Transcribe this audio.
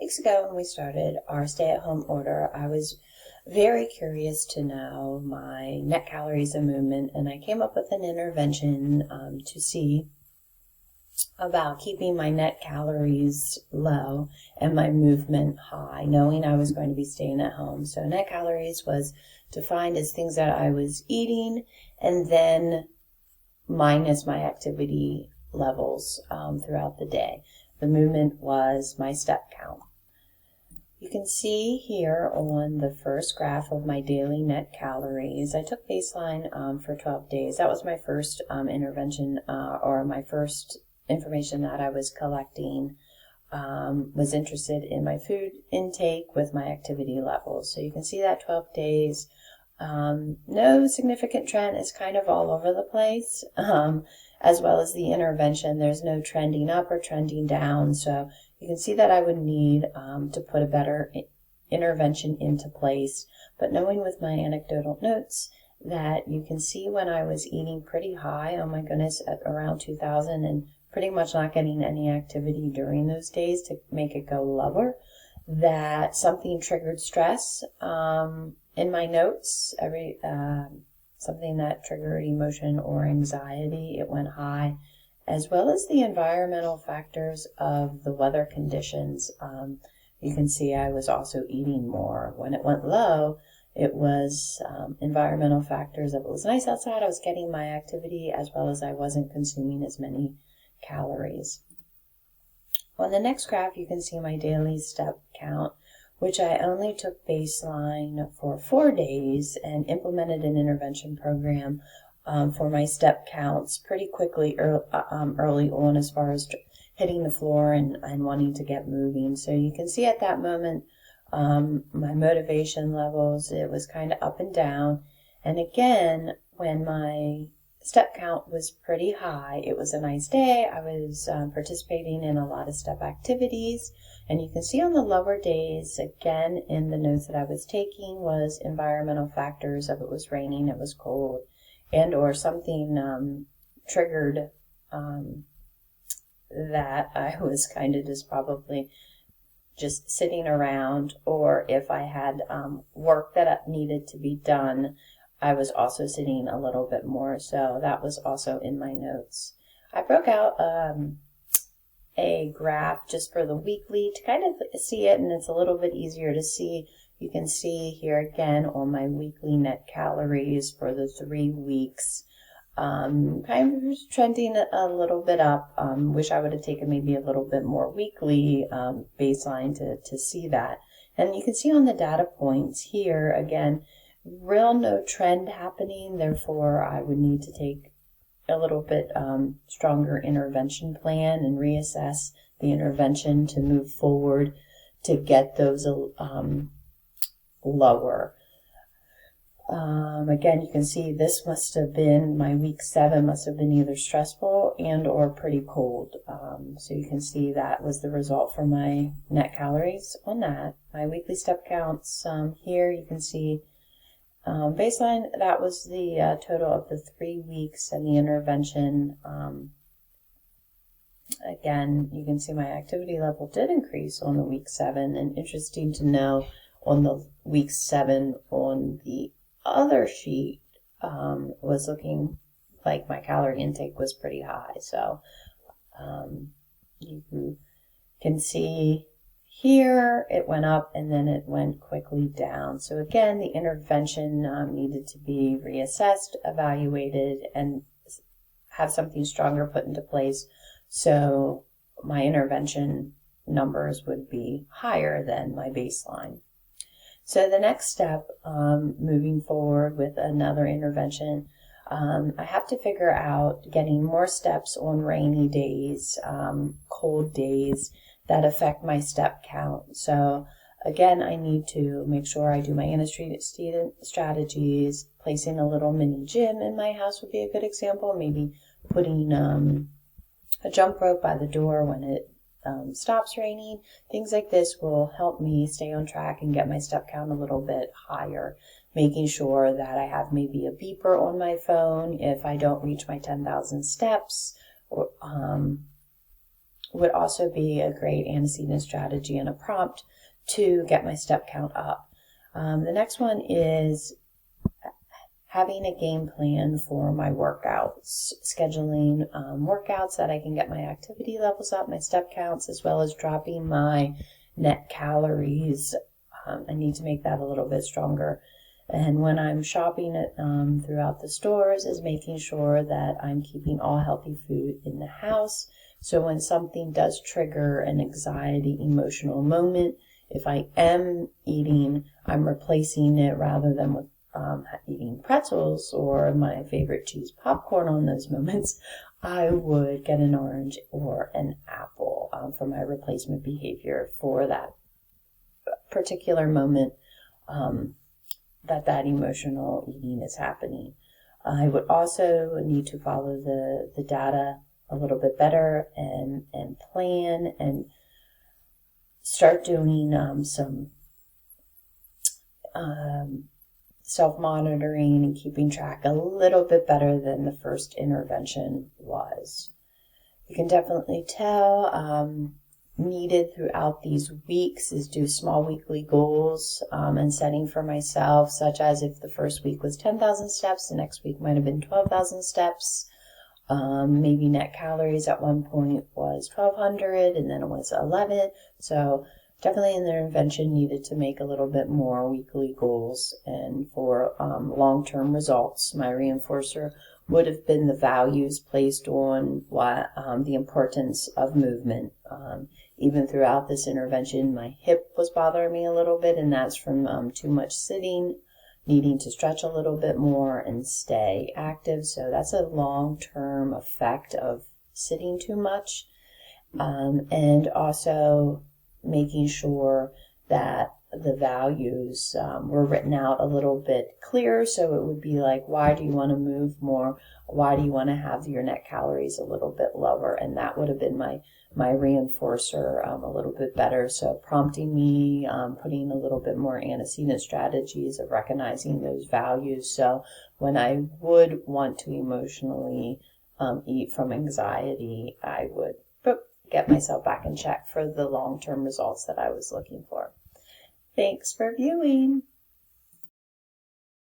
weeks ago when we started our stay-at-home order, I was very curious to know my net calories and movement, and I came up with an intervention to see about keeping my net calories low and my movement high, knowing I was going to be staying at home. So net calories was defined as things that I was eating and then minus my activity levels throughout the day. The movement was my step count. You can see here on the first graph of my daily net calories, I took baseline for 12 days. That was my first intervention or my first information that I was collecting. Was interested in my food intake with my activity levels. So you can see that 12 days. No significant trend. Is kind of all over the place, as well as the intervention. There's no trending up or trending down. So you can see that I would need to put a better intervention into place. But knowing with my anecdotal notes that you can see when I was eating pretty high, oh my goodness, at around 2,000 and pretty much not getting any activity during those days to make it go lower, that something triggered stress in my notes. Something that triggered emotion or anxiety, it went high, as well as the environmental factors of the weather conditions. You can see I was also eating more. When it went low, it was environmental factors. If it was nice outside, I was getting my activity, as well as I wasn't consuming as many calories. On the next graph, you can see my daily step count, which I only took baseline for 4 days and implemented an intervention program for my step counts pretty quickly early on, as far as hitting the floor and wanting to get moving. So you can see at that moment my motivation levels, it was kind of up and down. And again, when my step count was pretty high, it was a nice day. I was participating in a lot of step activities. And you can see on the lower days, again, in the notes that I was taking, was environmental factors. If it was raining, it was cold, and or something triggered that I was kind of just probably just sitting around, or if I had work that needed to be done, I was also sitting a little bit more. So that was also in my notes. I broke out a graph just for the weekly to kind of see it, and it's a little bit easier to see. You can see here again on my weekly net calories for the 3 weeks, kind of trending a little bit up. Wish I would have taken maybe a little bit more weekly baseline to see that. And you can see on the data points here, again, real no trend happening. Therefore, I would need to take a little bit stronger intervention plan and reassess the intervention to move forward to get those lower. Again, you can see this must have been, my week 7 must have been either stressful and or pretty cold. So you can see that was the result for my net calories on that. My weekly step counts here, you can see baseline, that was the total of the 3 weeks and the intervention. Again, you can see my activity level did increase on the week 7, and interesting to know on the week 7 on the other sheet was looking like my calorie intake was pretty high. So you can see here it went up and then it went quickly down. So again, the intervention needed to be reassessed, evaluated, and have something stronger put into place so my intervention numbers would be higher than my baseline. So the next step, moving forward with another intervention, I have to figure out getting more steps on rainy days, cold days, that affect my step count. So again, I need to make sure I do my antecedent strategies. Placing a little mini gym in my house would be a good example. Maybe putting a jump rope by the door when it stops raining. Things like this will help me stay on track and get my step count a little bit higher. Making sure that I have maybe a beeper on my phone if I don't reach my 10,000 steps, or would also be a great antecedent strategy and a prompt to get my step count up. The next one is having a game plan for my workouts, scheduling workouts that I can get my activity levels up, my step counts, as well as dropping my net calories. I need to make that a little bit stronger. And when I'm shopping throughout the stores, is making sure that I'm keeping all healthy food in the house. So when something does trigger an anxiety, emotional moment, if I am eating, I'm replacing it rather than with eating pretzels or my favorite cheese popcorn on those moments. I would get an orange or an apple for my replacement behavior for that particular moment that emotional eating is happening. I would also need to follow the data a little bit better and plan and start doing some self-monitoring and keeping track a little bit better than the first intervention was. You can definitely tell needed throughout these weeks is do small weekly goals and setting for myself, such as if the first week was 10,000 steps, the next week might have been 12,000 steps. Maybe net calories at one point was 1,200 and then it was 11. So definitely an intervention needed to make a little bit more weekly goals. And for long-term results, my reinforcer would have been the values placed on what the importance of movement. Even throughout this intervention, my hip was bothering me a little bit, and that's from too much sitting, needing to stretch a little bit more and stay active. So that's a long-term effect of sitting too much. And also making sure that the values were written out a little bit clearer. So it would be like, why do you want to move more? Why do you want to have your net calories a little bit lower? And that would have been my reinforcer a little bit better. So prompting me, putting a little bit more antecedent strategies of recognizing those values. So when I would want to emotionally eat from anxiety, I would get myself back in check for the long-term results that I was looking for. Thanks for viewing.